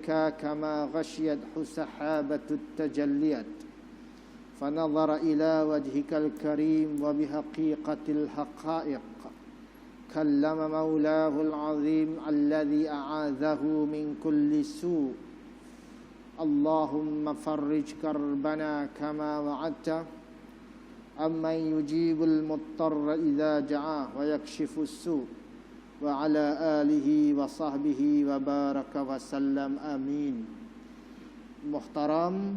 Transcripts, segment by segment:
كما غشيته سحابة التجليات فنظر إلى وجهك الكريم وبحقيقة الحقائق كلم مولاه العظيم الذي أعاذه من كل سوء اللهم فرج كربنا كما وعدت أمن يجيب المضطر إذا دعاه ويكشف السوء وعلى آله وصحبه وبارك وسلم آمين. Muhtaram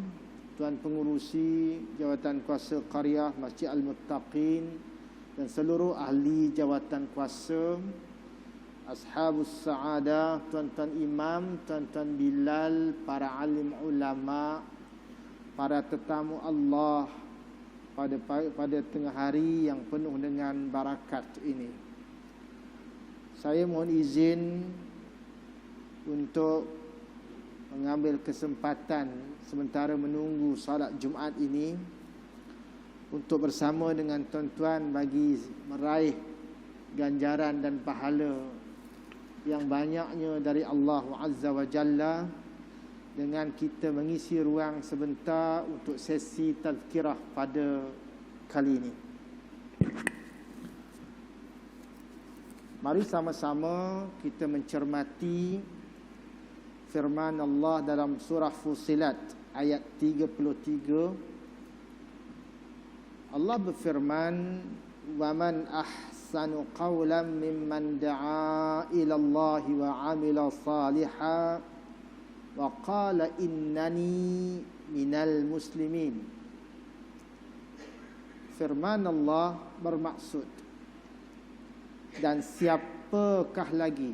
Tuan Pengurusi Jawatan Kuasa Qaryah Masjid Al-Muttaqin dan seluruh ahli jawatan kuasa, Ashabus Sa'adah, tuan-tuan imam, tuan-tuan Bilal, para alim ulama, para tetamu Allah pada tengah hari yang penuh dengan barakat ini. Saya mohon izin untuk mengambil kesempatan sementara menunggu salat Jumaat ini untuk bersama dengan tuan-tuan bagi meraih ganjaran dan pahala yang banyaknya dari Allah Azza wa Jalla dengan kita mengisi ruang sebentar untuk sesi tazkirah pada kali ini. Mari sama-sama kita mencermati firman Allah dalam surah Fussilat ayat 33. Allah berfirman, "Wa man ahsanu qawlan mimman da'a ila Allah wa 'amila salihan wa qala innani minal muslimin." Firman Allah bermaksud, dan siapakah lagi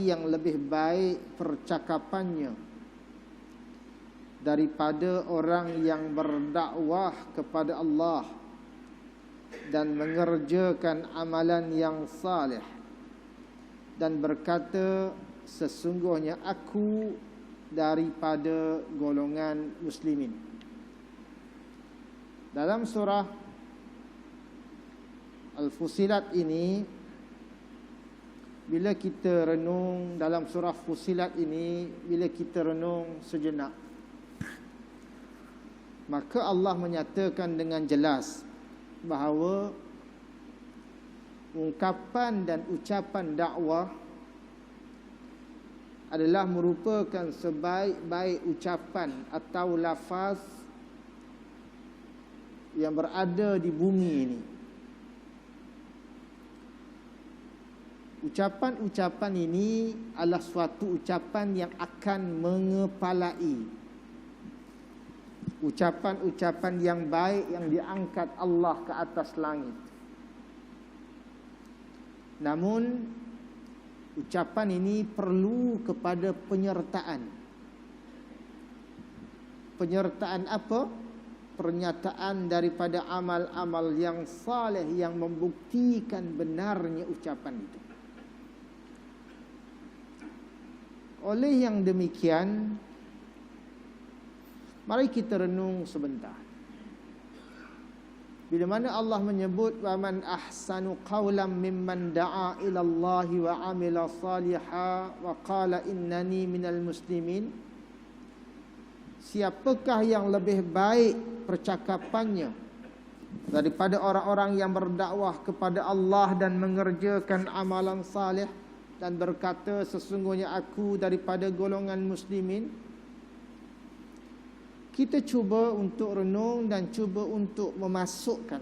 yang lebih baik percakapannya daripada orang yang berdakwah kepada Allah dan mengerjakan amalan yang saleh dan berkata, sesungguhnya aku daripada golongan muslimin. Dalam surah Al-Fussilat ini, bila kita renung dalam surah Fussilat ini, bila kita renung sejenak, maka Allah menyatakan dengan jelas bahawa ungkapan dan ucapan dakwah adalah merupakan sebaik-baik ucapan atau lafaz yang berada di bumi ini. Ucapan-ucapan ini adalah suatu ucapan yang akan mengepalai ucapan-ucapan yang baik yang diangkat Allah ke atas langit. Namun ucapan ini perlu kepada penyertaan. Penyertaan apa? Pernyataan daripada amal-amal yang saleh yang membuktikan benarnya ucapan itu. Oleh yang demikian, mari kita renung sebentar. Bila mana Allah menyebut wa man ahsanu qawlan mimman da'a ila Allah wa 'amila salihan wa qala innani minal muslimin, siapakah yang lebih baik percakapannya daripada orang-orang yang berdakwah kepada Allah dan mengerjakan amalan salih dan berkata, sesungguhnya aku daripada golongan muslimin. Kita cuba untuk renung dan cuba untuk memasukkan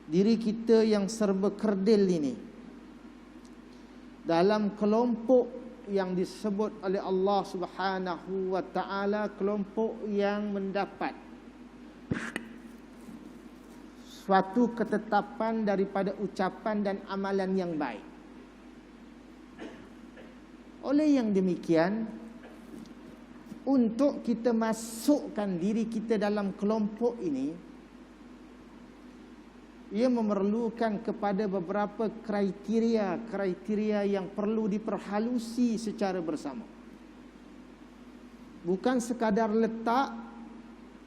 diri kita yang serba kerdil ini dalam kelompok yang disebut oleh Allah Subhanahu wa ta'ala, kelompok yang mendapat suatu ketetapan daripada ucapan dan amalan yang baik. Oleh yang demikian, untuk kita masukkan diri kita dalam kelompok ini, ia memerlukan kepada beberapa kriteria yang perlu diperhalusi secara bersama. Bukan sekadar letak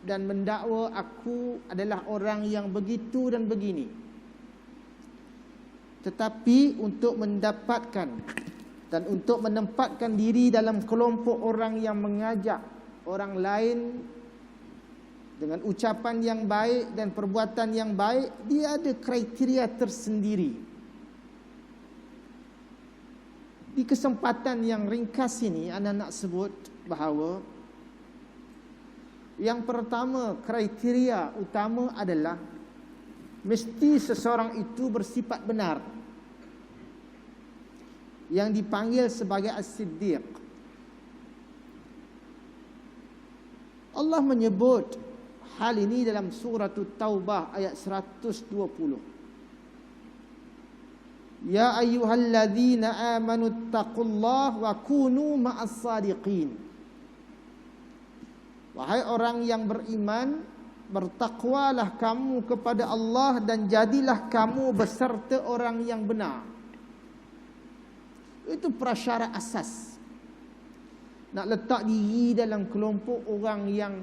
dan mendakwa aku adalah orang yang begitu dan begini. Tetapi untuk mendapatkan dan untuk menempatkan diri dalam kelompok orang yang mengajak orang lain dengan ucapan yang baik dan perbuatan yang baik, dia ada kriteria tersendiri. Di kesempatan yang ringkas ini, ana nak sebut bahawa yang pertama, kriteria utama adalah mesti seseorang itu bersifat benar, yang dipanggil sebagai as-siddiq. Allah menyebut hal ini dalam surah Taubah ayat 120. Ya ayyuhalladzina amanu taqullaha wa kunu ma'as sadiqin. Wahai orang yang beriman, bertakwalah kamu kepada Allah dan jadilah kamu beserta orang yang benar. Itu prasyarat asas. Nak letak diri dalam kelompok orang yang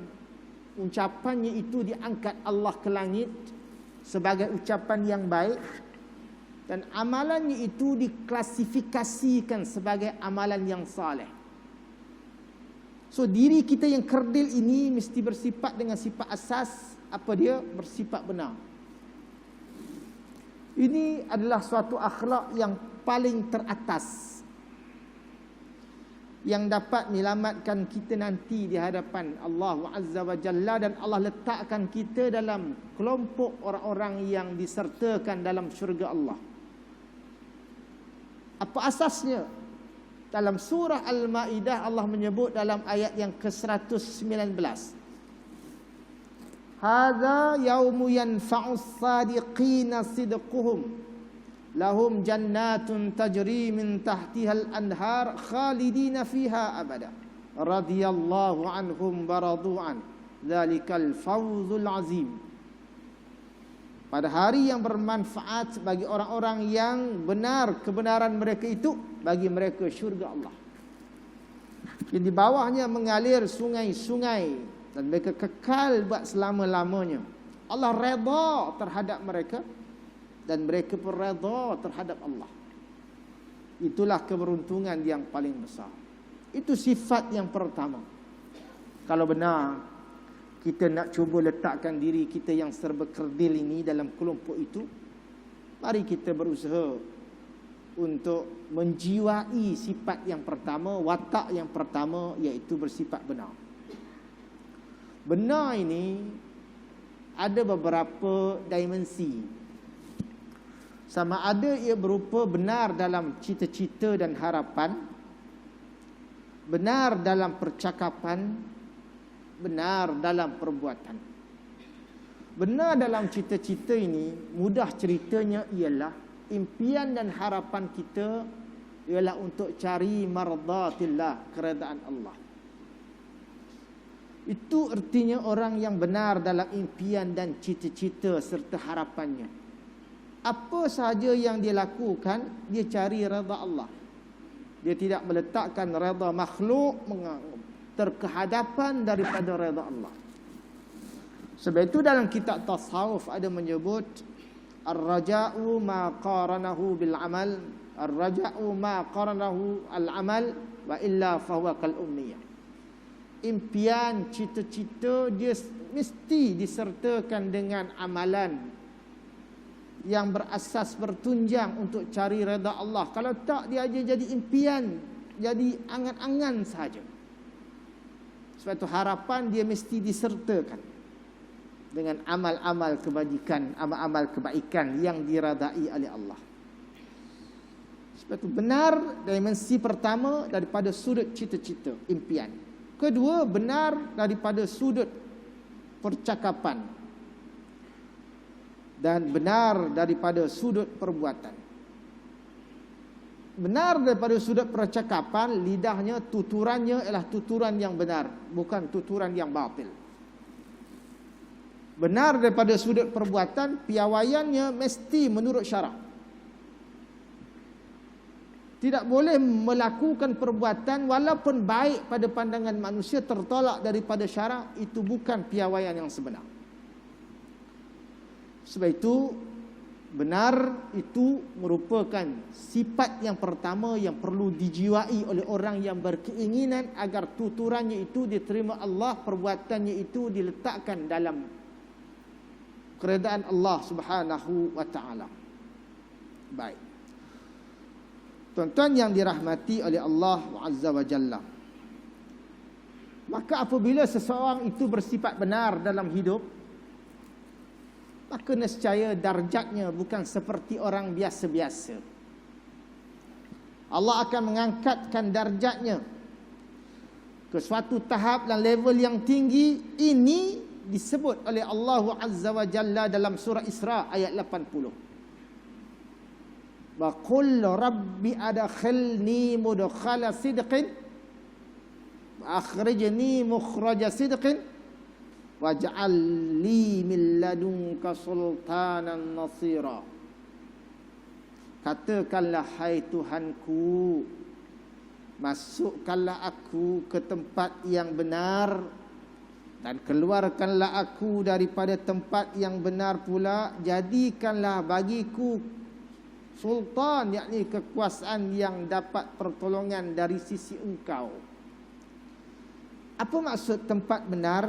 ucapannya itu diangkat Allah ke langit sebagai ucapan yang baik, dan amalannya itu diklasifikasikan sebagai amalan yang saleh. So diri kita yang kerdil ini mesti bersifat dengan sifat asas. Apa dia? Bersifat benar. Ini adalah suatu akhlak yang paling teratas, yang dapat menyelamatkan kita nanti di hadapan Allah Azza wa Jalla, dan Allah letakkan kita dalam kelompok orang-orang yang disertakan dalam syurga Allah. Apa asasnya? Dalam surah Al-Ma'idah Allah menyebut dalam ayat yang ke-119, hadza yaumu yanfa'us sadiqina sidquhum lahum jannatun tajri min tahtihal anhar khalidina fiha abada radhiyallahu anhum baradu'an dzalikal fawzul azim. Pada hari yang bermanfaat bagi orang-orang yang benar kebenaran mereka itu, bagi mereka syurga Allah, yang di bawahnya mengalir sungai-sungai, dan mereka kekal buat selama-lamanya. Allah redha terhadap mereka dan mereka pun redha terhadap Allah. Itulah keberuntungan yang paling besar. Itu sifat yang pertama. Kalau benar kita nak cuba letakkan diri kita yang serba kerdil ini dalam kelompok itu, mari kita berusaha untuk menjiwai sifat yang pertama, watak yang pertama, iaitu bersifat benar. Benar ini ada beberapa dimensi. Sama ada ia berupa benar dalam cita-cita dan harapan, benar dalam percakapan, benar dalam perbuatan. Benar dalam cita-cita ini, mudah ceritanya ialah impian dan harapan kita ialah untuk cari mardatillah, keredaan Allah. Itu artinya orang yang benar dalam impian dan cita-cita serta harapannya. Apa sahaja yang dia lakukan, dia cari redha Allah. Dia tidak meletakkan redha makhluk terkehadapan daripada redha Allah. Sebab itu dalam kitab tasawuf ada menyebut ar-raja'u ma qaranahu bil amal, ar-raja'u ma qaranahu al amal wa illa fahuwa kal ummiyah. Impian, cita-cita dia mesti disertakan dengan amalan yang berasas bertunjang untuk cari redha Allah. Kalau tak, dia aja jadi impian, jadi angan-angan saja. Sebab itu harapan dia mesti disertakan dengan amal-amal kebajikan, amal-amal kebaikan yang diradai oleh Allah. Sebab itu benar dimensi pertama daripada sudut cita-cita, impian. Kedua, benar daripada sudut percakapan, dan benar daripada sudut perbuatan. Benar daripada sudut percakapan, lidahnya, tuturannya ialah tuturan yang benar, bukan tuturan yang batil. Benar daripada sudut perbuatan, piawaiannya mesti menurut syarak. Tidak boleh melakukan perbuatan walaupun baik pada pandangan manusia tertolak daripada syarak, itu bukan piawaian yang sebenar. Sebab itu benar itu merupakan sifat yang pertama yang perlu dijiwai oleh orang yang berkeinginan agar tuturannya itu diterima Allah, perbuatannya itu diletakkan dalam keredaan Allah Subhanahu wa taala. Baik. Tuan-tuan yang dirahmati oleh Allah Azza wa Jalla. Maka apabila seseorang itu bersifat benar dalam hidup, maka nescaya darjatnya bukan seperti orang biasa-biasa. Allah akan mengangkatkan darjatnya ke suatu tahap dan level yang tinggi. Ini disebut oleh Allah Azza wa Jalla dalam surah Isra ayat 80. Wa qul rabbi adkhilni mudkhala sidqin wa akhrijni mukhraja sidqin waj'al li min ladunka sultanan nasira. Katakanlah, hai Tuhanku, masukkanlah aku ke tempat yang benar dan keluarkanlah aku daripada tempat yang benar pula. Jadikanlah bagiku sultan, yakni kekuasaan yang dapat pertolongan dari sisi Engkau. Apa maksud tempat benar?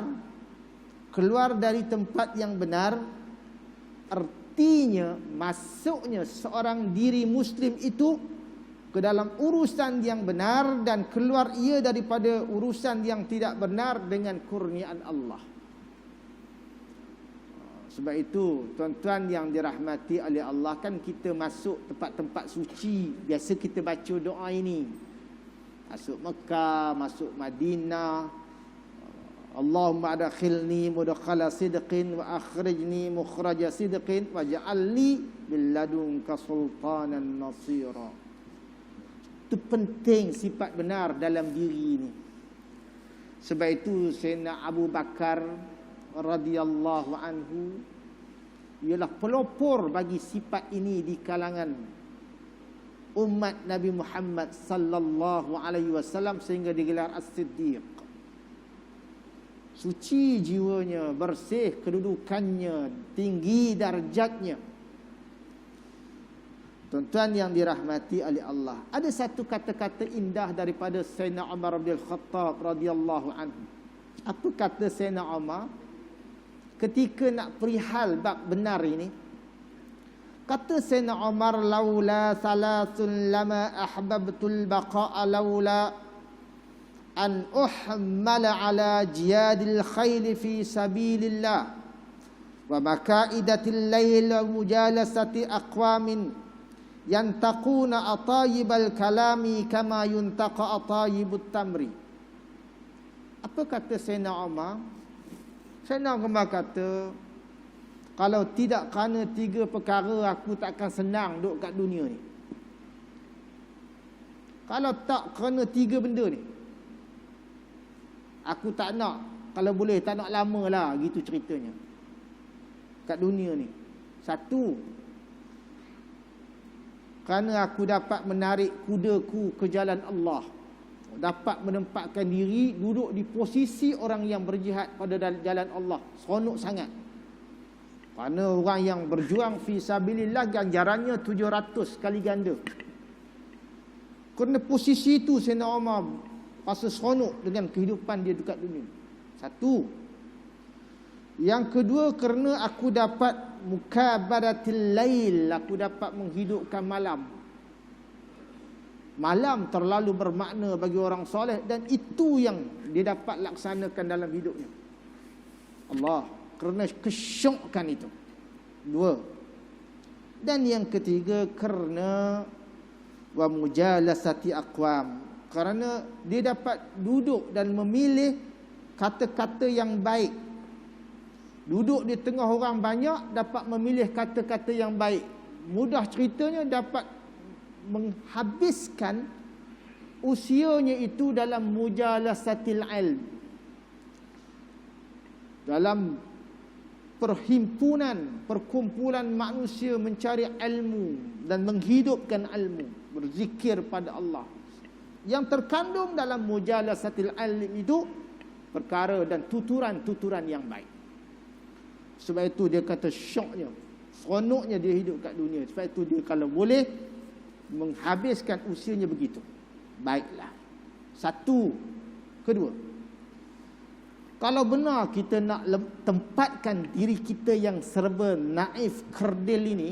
Keluar dari tempat yang benar artinya masuknya seorang diri muslim itu ke dalam urusan yang benar dan keluar ia daripada urusan yang tidak benar dengan kurniaan Allah. Sebab itu tuan-tuan yang dirahmati oleh Allah, kan kita masuk tempat-tempat suci, biasa kita baca doa ini. Masuk Mekah, masuk Madinah, Allahumma adkhilni mudkhala sidqin wa akhrijni mukhraja sidqin waj'alni bil ladunka sultanan nasira. Itu penting sifat benar dalam diri ini. Sebab itu Sayyidina Abu Bakar radhiyallahu anhu ialah pelopor bagi sifat ini di kalangan umat Nabi Muhammad sallallahu alaihi wasallam sehingga digelar As-Siddiq. Suci jiwanya, bersih kedudukannya, tinggi darjatnya. Tuan-tuan yang dirahmati oleh Allah, ada satu kata-kata indah daripada Sayyidina Umar bin Khattab radhiyallahu anhu. Apa kata Sayyidina Umar ketika nak perihal bab benar ini? Kata Sayyidina Umar, laula salasun lama ahbabtul baqa'a laula an uhmala ala jiyadil khayl fi sabilillah wa makaidatil layl wa mujalasati aqwamin yantaquna atayibal kalami kama yuntaqa atayibut tamri. Apa kata Sayyidina Umar? Sayyidina Umar kata, kalau tidak kerana 3 perkara aku takkan senang duduk kat dunia ni. Kalau tak kerana 3 benda ni, aku tak nak, kalau boleh tak nak lama lah, gitu ceritanya kat dunia ni. 1, kerana aku dapat menarik kudaku ke jalan Allah, dapat menempatkan diri duduk di posisi orang yang berjihad pada jalan Allah, seronok sangat. Kerana orang yang berjuang fi sabilillah ganjarannya 700 kali ganda. Kerana posisi itu Sayyidina Umar rasa seronok dengan kehidupan dia dekat dunia. 1. Yang kedua, kerana aku dapat mukabaratil lail, aku dapat menghidupkan malam. Malam terlalu bermakna bagi orang soleh dan itu yang dia dapat laksanakan dalam hidupnya. Allah kerana kesyokkan itu. 2. Dan yang ketiga, kerana wa mujalasati aqwam, kerana dia dapat duduk dan memilih kata-kata yang baik. Duduk di tengah orang banyak, dapat memilih kata-kata yang baik. Mudah ceritanya, dapat menghabiskan usianya itu dalam mujalasatil ilm, dalam perkumpulan manusia mencari ilmu dan menghidupkan ilmu, berzikir pada Allah. Yang terkandung dalam mujalasatil ilm itu perkara dan tuturan-tuturan yang baik. Sebab itu dia kata syoknya, Seronoknya dia hidup kat dunia. Sebab itu dia kalau boleh menghabiskan usianya begitu. Baiklah. Satu. Kedua, kalau benar kita nak tempatkan diri kita yang serba naif, kerdil ini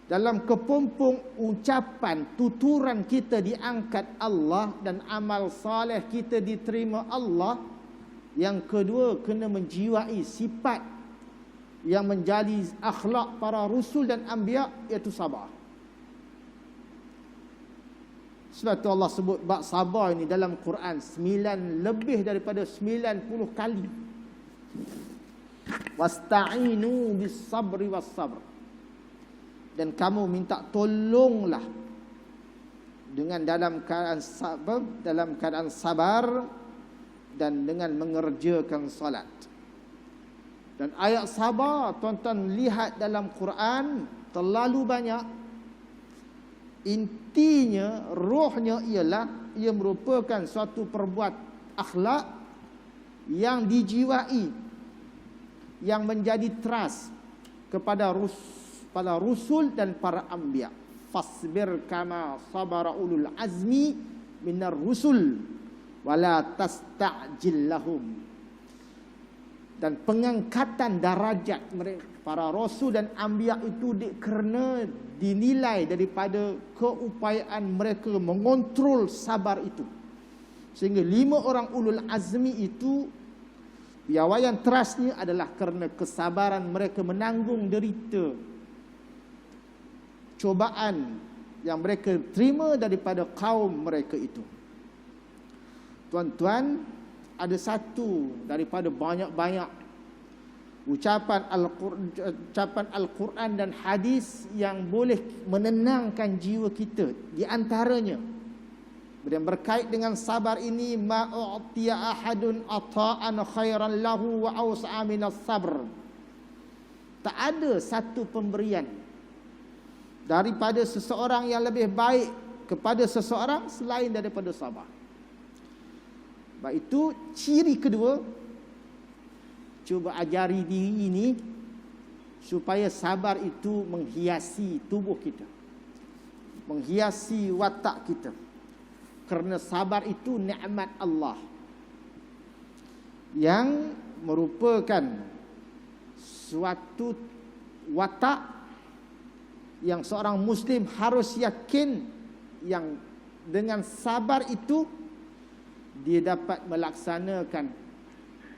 dalam kepompong ucapan, tuturan kita diangkat Allah dan amal saleh kita diterima Allah. Yang kedua, kena menjiwai sifat yang menjadi akhlak para rasul dan anbiya, iaitu sabar. Sebab tu Allah sebut bab sabar ini dalam Quran lebih daripada 90 kali. Wasta'inu bis sabri was sabr. Dan kamu minta tolonglah dengan dalam keadaan sabar dan dengan mengerjakan salat. Dan ayat sabar, tuan-tuan lihat dalam Quran terlalu banyak. Intinya, rohnya ialah ia merupakan suatu perbuat akhlak yang dijiwai, yang menjadi trust kepada para rusul dan para anbiya. Fasbir kama sabara ulul azmi minar rusul wala tasta'jil lahum. Dan pengangkatan darajat mereka para rasul dan anbiya itu kerana dinilai daripada keupayaan mereka mengontrol sabar itu. Sehingga 5 orang ulul azmi itu piawaian terasnya adalah kerana kesabaran mereka menanggung derita, cobaan yang mereka terima daripada kaum mereka itu. Tuan-tuan, ada satu daripada banyak-banyak ucapan Al-Quran dan hadis yang boleh menenangkan jiwa kita. Di antaranya yang berkait dengan sabar ini, ma'u'tiya ahadun ata'an khairan lahu wa awsa'a minas sabr. Tak ada satu pemberian daripada seseorang yang lebih baik kepada seseorang selain daripada sabar. Baik itu ciri kedua, cuba ajari diri ini supaya sabar itu menghiasi tubuh kita, menghiasi watak kita. Kerana sabar itu nikmat Allah yang merupakan suatu watak yang seorang Muslim harus yakin yang dengan sabar itu dia dapat melaksanakan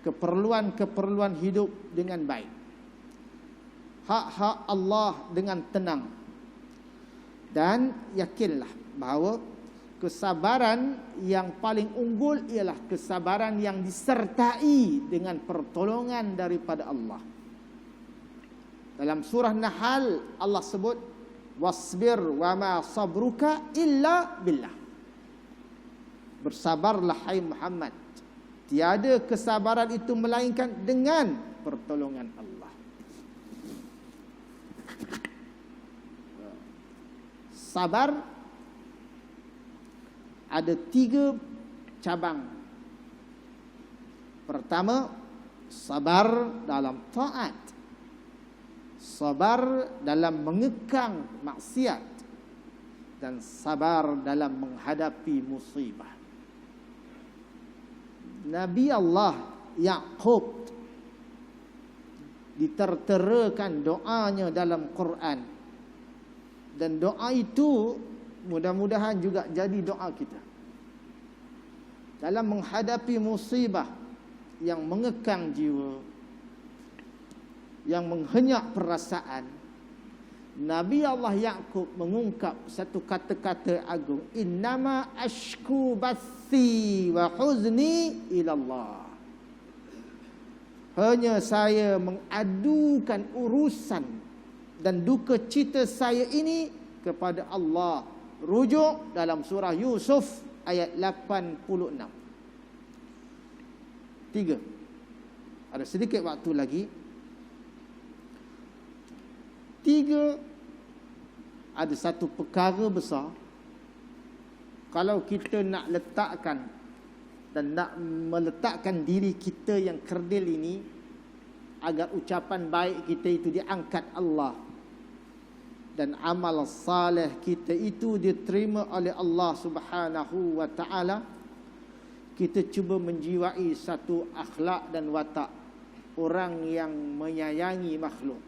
keperluan-keperluan hidup dengan baik, hak-hak Allah dengan tenang. Dan yakinlah bahawa kesabaran yang paling unggul ialah kesabaran yang disertai dengan pertolongan daripada Allah. Dalam surah Nahl Allah sebut wasbir wa ma sabruka illa billah. Bersabarlah hai Muhammad, tiada kesabaran itu melainkan dengan pertolongan Allah. Sabar ada 3 cabang. Pertama, sabar dalam taat, sabar dalam mengekang maksiat, dan sabar dalam menghadapi musibah. Nabi Allah Yaqub diterterakan doanya dalam Quran, dan doa itu mudah-mudahan juga jadi doa kita dalam menghadapi musibah yang mengekang jiwa, yang menghenyak perasaan. Nabi Allah Yaqub mengungkap satu kata-kata agung, innama ashku bathi wa huzni ilallah. Hanya saya mengadukan urusan dan duka cita saya ini kepada Allah. Rujuk dalam surah Yusuf ayat 86. 3. Ada sedikit waktu lagi. 3, ada satu perkara besar. Kalau kita nak letakkan dan nak meletakkan diri kita yang kerdil ini, agar ucapan baik kita itu diangkat Allah dan amal saleh kita itu diterima oleh Allah Subhanahu wa taala, kita cuba menjiwai satu akhlak dan watak orang yang menyayangi makhluk.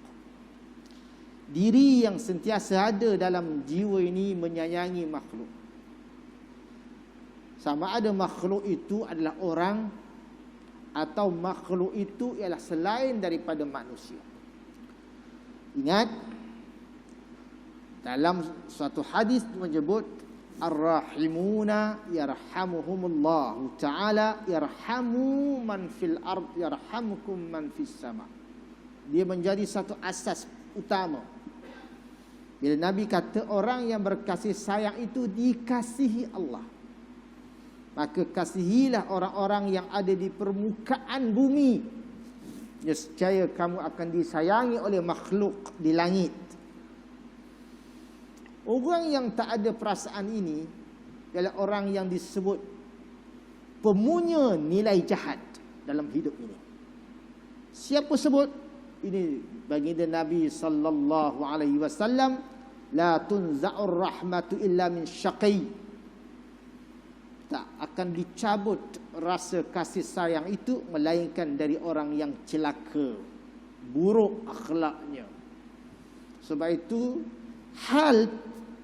Diri yang sentiasa ada dalam jiwa ini menyayangi makhluk. Sama ada makhluk itu adalah orang atau makhluk itu ialah selain daripada manusia. Ingat, dalam suatu hadis menyebut ar-rahimuna yarhamuhumullah ta'ala yarhamu man fil ard yarhamukum man fis sama. Dia menjadi satu asas utama. Bila Nabi kata orang yang berkasih sayang itu dikasihi Allah, maka kasihilah orang-orang yang ada di permukaan bumi. Nescaya kamu akan disayangi oleh makhluk di langit. Orang yang tak ada perasaan ini ialah orang yang disebut pemunya nilai jahat dalam hidup ini. Siapa sebut? Ini baginda Nabi sallallahu alaihi wasallam, la tunza'ur rahmatu illa min syaqi. Tak akan dicabut rasa kasih sayang itu melainkan dari orang yang celaka, buruk akhlaknya. Sebab itu hal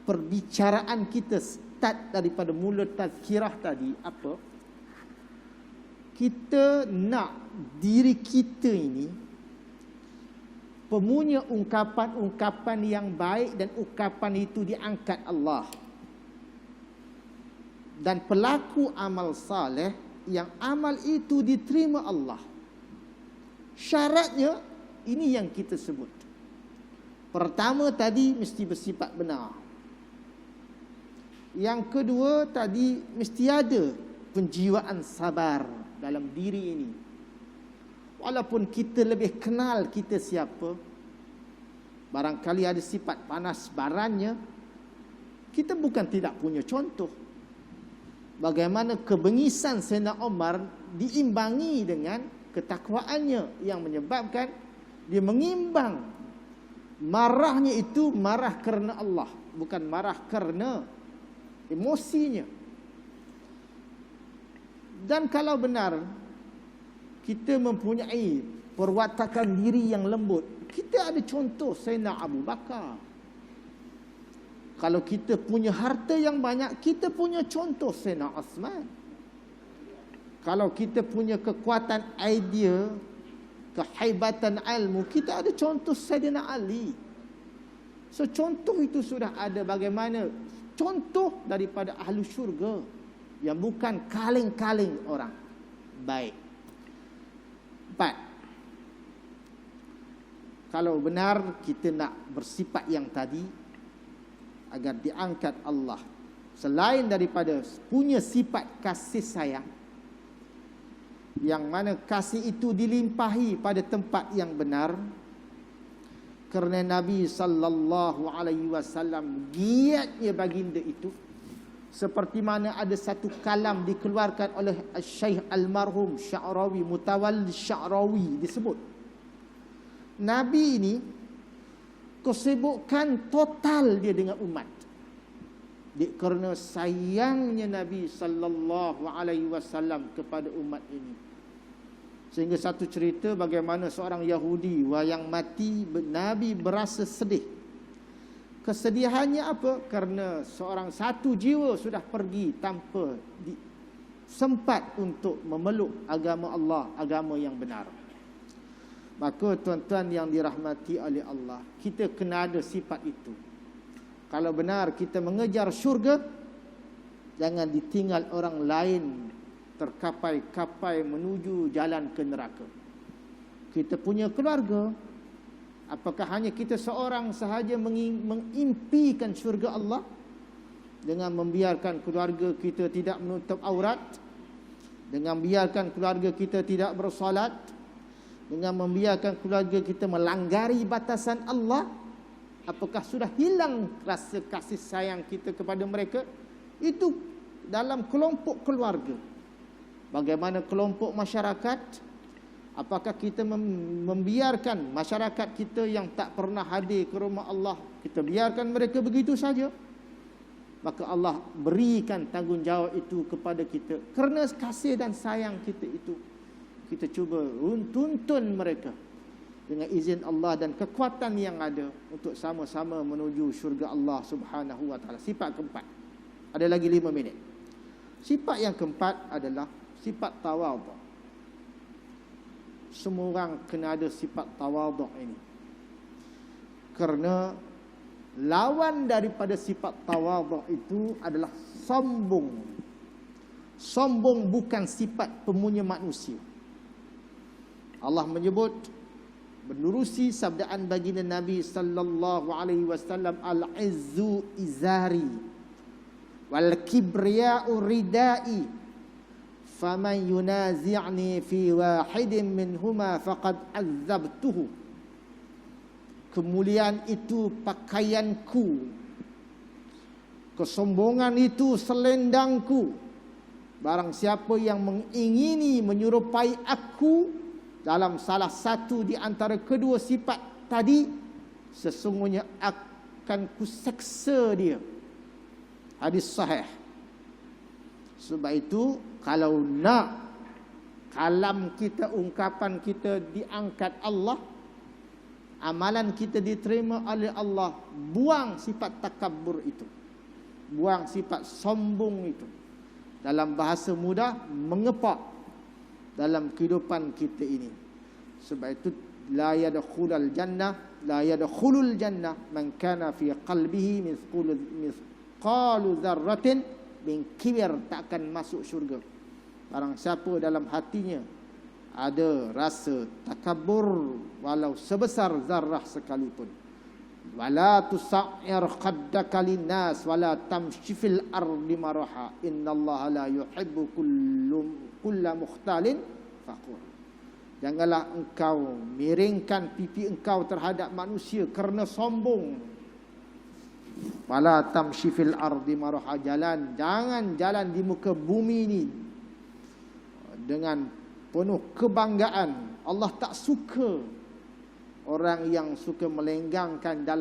perbicaraan kita start daripada mula tazkirah tadi apa? Kita nak diri kita ini pemunya ungkapan-ungkapan yang baik dan ungkapan itu diangkat Allah. Dan pelaku amal saleh yang amal itu diterima Allah. Syaratnya ini yang kita sebut. Pertama tadi mesti bersifat benar. Yang kedua tadi mesti ada penjiwaan sabar dalam diri ini. Walaupun kita lebih kenal kita siapa, barangkali ada sifat panas barannya, kita bukan tidak punya contoh. Bagaimana kebengisan Sayyidina Umar diimbangi dengan ketakwaannya yang menyebabkan dia mengimbang marahnya itu marah kerana Allah, bukan marah kerana emosinya. Dan kalau benar kita mempunyai perwatakan diri yang lembut, kita ada contoh Sayyidina Abu Bakar. Kalau kita punya harta yang banyak, kita punya contoh Sayyidina Osman. Kalau kita punya kekuatan idea, kehaibatan ilmu, kita ada contoh Sayyidina Ali. So contoh itu sudah ada. Bagaimana contoh daripada ahli syurga yang bukan kaleng-kaleng orang baik. 4. Kalau benar kita nak bersifat yang tadi agar diangkat Allah, selain daripada punya sifat kasih sayang, yang mana kasih itu dilimpahi pada tempat yang benar, kerana Nabi sallallahu alaihi wasallam giatnya baginda itu, seperti mana ada satu kalam dikeluarkan oleh Syekh almarhum Sya'rawi, Mutawalli Sya'rawi, disebut Nabi ini kesibukan total dia dengan umat. Kerana sayangnya Nabi sallallahu alaihi wasallam kepada umat ini. Sehingga satu cerita bagaimana seorang Yahudi wayang mati, Nabi berasa sedih. Kesedihannya apa? Kerana satu jiwa sudah pergi tanpa sempat untuk memeluk agama Allah, agama yang benar. Maka tuan-tuan yang dirahmati oleh Allah, kita kena ada sifat itu. Kalau benar kita mengejar syurga, jangan ditinggal orang lain terkapai-kapai menuju jalan ke neraka. Kita punya keluarga, apakah hanya kita seorang sahaja mengimpikan syurga Allah dengan membiarkan keluarga kita tidak menutup aurat, dengan membiarkan keluarga kita tidak bersolat, dengan membiarkan keluarga kita melanggari batasan Allah? Apakah sudah hilang rasa kasih sayang kita kepada mereka? Itu dalam kelompok keluarga. Bagaimana kelompok masyarakat? Apakah kita membiarkan masyarakat kita yang tak pernah hadir ke rumah Allah, kita biarkan mereka begitu saja? Maka Allah berikan tanggungjawab itu kepada kita. Kerana kasih dan sayang kita itu, kita cuba tuntun mereka dengan izin Allah dan kekuatan yang ada untuk sama-sama menuju syurga Allah Subhanahu wa taala. Sifat keempat. Ada lagi 5 minit. Sifat yang keempat adalah sifat tawadhu. Semua orang kena ada sifat tawadhu ini. Kerana lawan daripada sifat tawadhu itu adalah sombong. Sombong bukan sifat pemunya manusia. Allah menyebut menerusi sabdaan baginda Nabi sallallahu alaihi wasallam, al-izzu izari wal kibriya'u ridai faman yunazi'ni fi wahidin minhuma faqad azabtuhu. Kemuliaan itu pakaianku, kesombongan itu selendangku. Barang siapa yang mengingini menyerupai aku dalam salah satu di antara kedua sifat tadi, sesungguhnya akan kuseksa dia. Hadis sahih. Sebab itu, kalau nak kalam kita, ungkapan kita diangkat Allah, amalan kita diterima oleh Allah, buang sifat takabur itu, buang sifat sombong itu. Dalam bahasa mudah, mengepak dalam kehidupan kita ini. Sebab itu la yadkhulul jannah man kana fi qalbihi mithqalu dzarratin min kibir, takkan masuk syurga barang siapa dalam hatinya ada rasa takabur walau sebesar zarah sekalipun. Wala tusa'ir khaddaka linnas wala tamshi fil ardi maraha innallaha la yuhibbu kulla mukhtalin fakhur. Janganlah engkau miringkan pipi engkau terhadap manusia kerana sombong. Wala tamshi fil ardi maraha, jangan jalan di muka bumi ini dengan penuh kebanggaan. Allah tak suka orang yang suka melenggangkan dalam